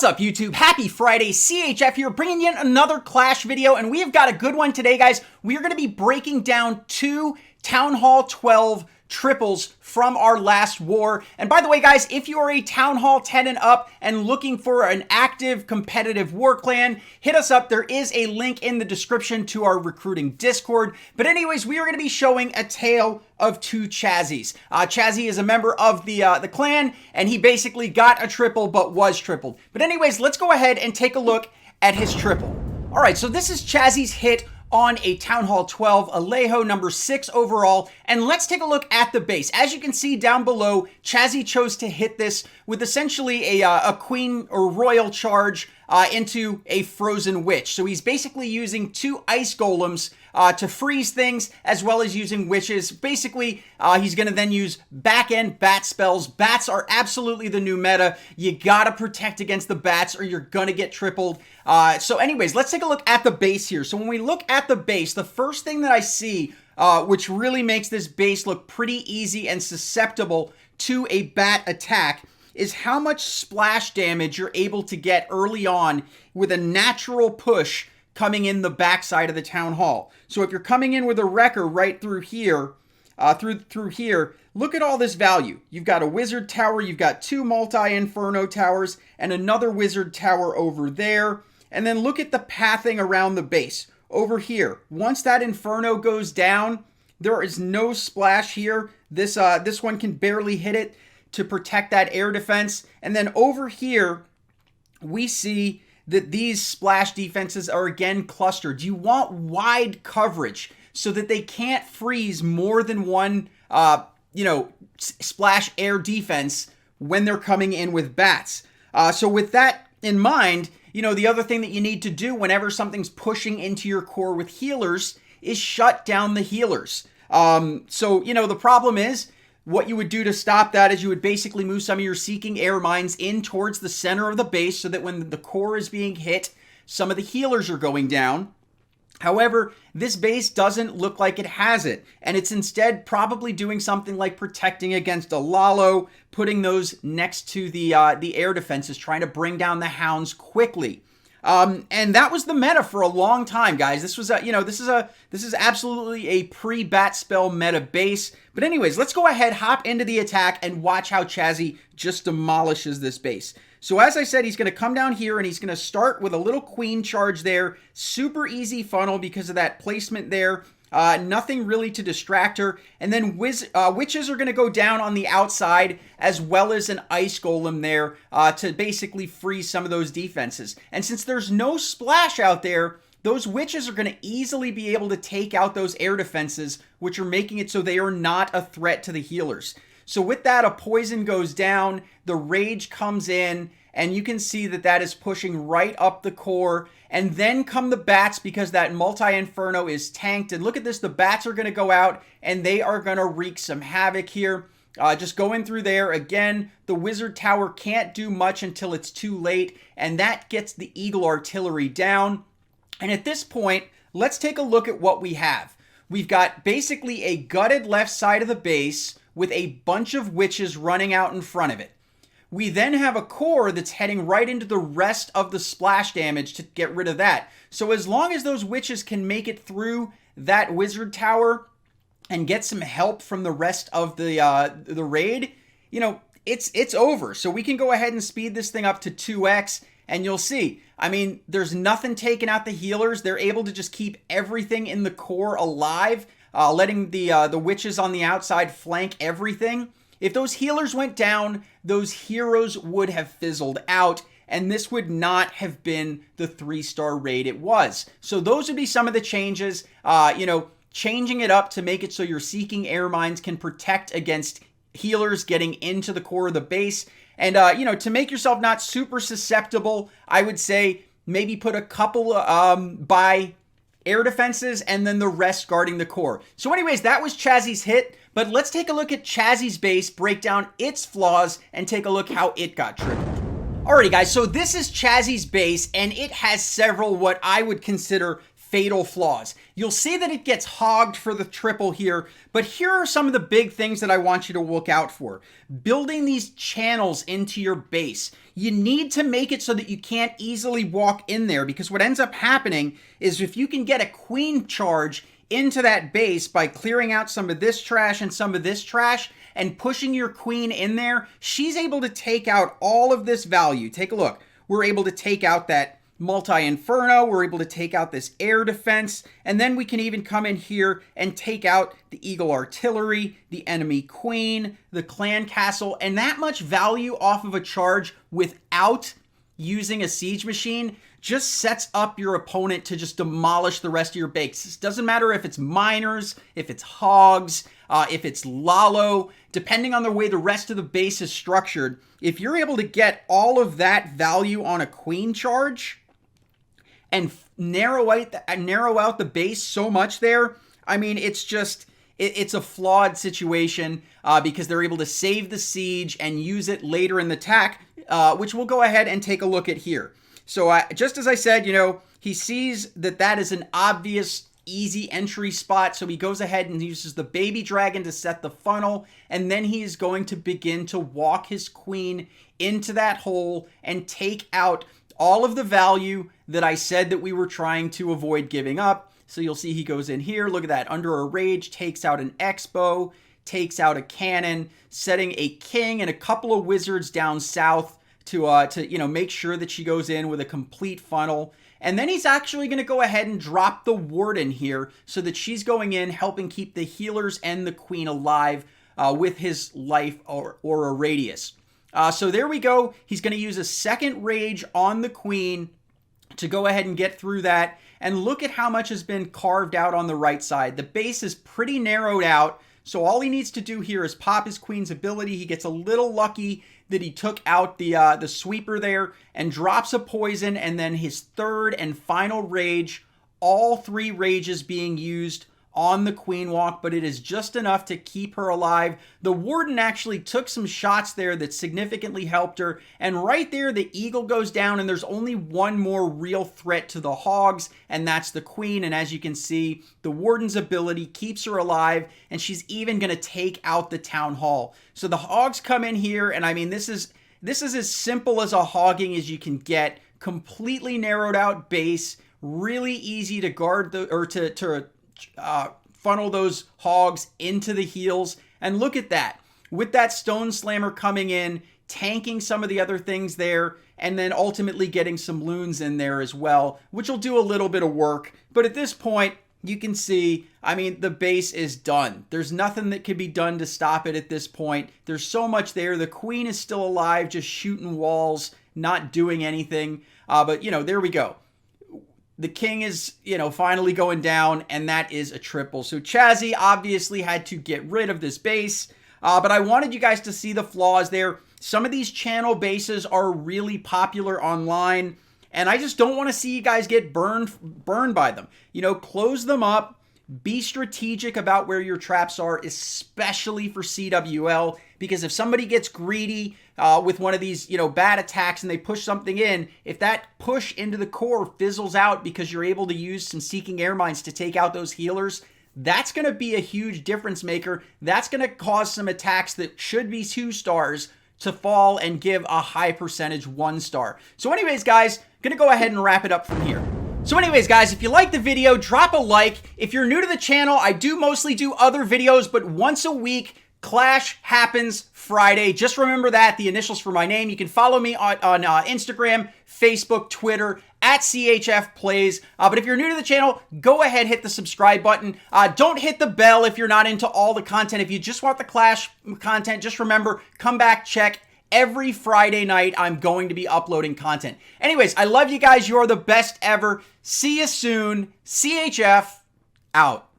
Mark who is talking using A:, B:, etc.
A: What's up, YouTube? Happy Friday. CHF here, bringing in another Clash video, and we have got a good one today, guys. We are going to be breaking down two Town Hall 12 triples from our last war. And by the way, guys, if you are a Town Hall 10 and up and looking for an active competitive war clan, hit us up. There is a link in the description to our recruiting Discord. But anyways, we are going to be showing a tale of two Chazzies. Chazzy is a member of the clan, and he basically got a triple but was tripled. But anyways, let's go ahead and take a look at his triple. All right, so this is Chazzy's hit on a Town Hall 12, Alejo, number 6 overall. And let's take a look at the base. As you can see down below, Chazzy chose to hit this with essentially a queen or royal charge into a frozen witch. So he's basically using two ice golems to freeze things, as well as using witches. Basically, he's going to then use back-end bat spells. Bats are absolutely the new meta. You gotta protect against the bats or you're gonna get tripled. So anyways, let's take a look at the base here. So when we look at the base, the first thing that I see, which really makes this base look pretty easy and susceptible to a bat attack, is how much splash damage you're able to get early on with a natural push coming in the backside of the Town Hall. So if you're coming in with a wrecker right through here, through here, look at all this value. You've got a wizard tower, you've got two multi-inferno towers, and another wizard tower over there. And then look at the pathing around the base. Over here, once that inferno goes down, there is no splash here. This one can barely hit it to protect that air defense. And then over here, we see that these splash defenses are again clustered. You want wide coverage so that they can't freeze more than one, splash air defense when they're coming in with bats. So with that in mind, the other thing that you need to do whenever something's pushing into your core with healers is shut down the healers. The problem is, what you would do to stop that is you would basically move some of your Seeking Air Mines in towards the center of the base so that when the core is being hit, some of the healers are going down. However, this base doesn't look like it has it, and it's instead probably doing something like protecting against a Lalo, putting those next to the air defenses, trying to bring down the hounds quickly. And that was the meta for a long time, guys. This was this is absolutely a pre-bat spell meta base. But anyways, let's go ahead, hop into the attack, and watch how Chazzy just demolishes this base. So as I said, he's going to come down here and he's going to start with a little queen charge there. Super easy funnel because of that placement there. Nothing really to distract her. And then witches are going to go down on the outside, as well as an ice golem there to basically freeze some of those defenses. And since there's no splash out there, those witches are going to easily be able to take out those air defenses, which are making it so they are not a threat to the healers. So with that, a poison goes down, the rage comes in, and you can see that that is pushing right up the core. And then come the bats because that multi-inferno is tanked. And look at this, the bats are going to go out and they are going to wreak some havoc here. Just going through there. Again, the wizard tower can't do much until it's too late. And that gets the eagle artillery down. And at this point, let's take a look at what we have. We've got basically a gutted left side of the base with a bunch of witches running out in front of it. We then have a core that's heading right into the rest of the splash damage to get rid of that. So as long as those witches can make it through that wizard tower and get some help from the rest of the raid, it's over. So we can go ahead and speed this thing up to 2x, and you'll see. I mean, there's nothing taking out the healers. They're able to just keep everything in the core alive, letting the witches on the outside flank everything. If those healers went down, those heroes would have fizzled out, and this would not have been the 3-star raid it was. So those would be some of the changes, changing it up to make it so your Seeking Air Mines can protect against healers getting into the core of the base. And, to make yourself not super susceptible, I would say maybe put a couple by air defenses and then the rest guarding the core. So anyways, that was Chazzy's hit. But let's take a look at Chazzy's base, break down its flaws, and take a look how it got tripled. Alrighty guys, so this is Chazzy's base, and it has several what I would consider fatal flaws. You'll see that it gets hogged for the triple here, but here are some of the big things that I want you to look out for. Building these channels into your base. you need to make it so that you can't easily walk in there, because what ends up happening is if you can get a queen charge into that base by clearing out some of this trash and some of this trash and pushing your queen in there, she's able to take out all of this value. Take a look. We're able to take out that multi-inferno, we're able to take out this air defense, and then we can even come in here and take out the eagle artillery, the enemy queen, the clan castle, and that much value off of a charge without using a siege machine just sets up your opponent to just demolish the rest of your base. It doesn't matter if it's miners, if it's hogs, if it's Lalo, depending on the way the rest of the base is structured. If you're able to get all of that value on a queen charge and narrow out the base so much there, I mean, it's just, it's a flawed situation because they're able to save the siege and use it later in the attack, which we'll go ahead and take a look at here. So just as I said, you know, he sees that that is an obvious, easy entry spot. So he goes ahead and uses the baby dragon to set the funnel. And then he is going to begin to walk his queen into that hole and take out all of the value that I said that we were trying to avoid giving up. So you'll see he goes in here. Look at that. Under a rage, takes out an X-bow, takes out a cannon, setting a king and a couple of wizards down south to you know, make sure that she goes in with a complete funnel. And then he's actually going to go ahead and drop the warden here so that she's going in, helping keep the healers and the queen alive with his life or a radius. So there we go. He's going to use a second rage on the queen to go ahead and get through that. And look at how much has been carved out on the right side. The base is pretty narrowed out. So all he needs to do here is pop his queen's ability. He gets a little lucky that he took out the sweeper there and drops a poison, and then his third and final rage, all three rages being used on the queen walk, but it is just enough to keep her alive. The warden actually took some shots there that significantly helped her, and right there the eagle goes down, and there's only one more real threat to the hogs, and that's the queen. And as you can see, the warden's ability keeps her alive, and she's even going to take out the town hall. So the hogs come in here, and I mean, this is as simple as a hogging as you can get. Completely narrowed out base, really easy to guard to funnel those hogs into the heels. And look at that. With that stone slammer coming in, tanking some of the other things there, and then ultimately getting some loons in there as well, which will do a little bit of work. But at this point, you can see, I mean, the base is done. There's nothing that can be done to stop it at this point. There's so much there. The queen is still alive, just shooting walls, not doing anything. But, you know, there we go. The king is, you know, finally going down, and that is a triple. So Chazzy obviously had to get rid of this base, but I wanted you guys to see the flaws there. Some of these channel bases are really popular online, and I just don't want to see you guys get burned by them. You know, close them up. Be strategic about where your traps are, especially for CWL, because if somebody gets greedy with one of these, you know, bad attacks and they push something in, if that push into the core fizzles out because you're able to use some Seeking Air Mines to take out those healers, that's going to be a huge difference maker. That's going to cause some attacks that should be 2 stars to fall and give a high percentage 1 star. So anyways, guys, going to go ahead and wrap it up from here. So anyways, guys, if you liked the video, drop a like. If you're new to the channel, I do mostly do other videos, but once a week, Clash happens Friday. Just remember that, the initials for my name. You can follow me on Instagram, Facebook, Twitter, at CHF Plays. But if you're new to the channel, go ahead, hit the subscribe button. Don't hit the bell if you're not into all the content. If you just want the Clash content, just remember, come back, check. Every Friday night, I'm going to be uploading content. Anyways, I love you guys. You are the best ever. See you soon. CHF out.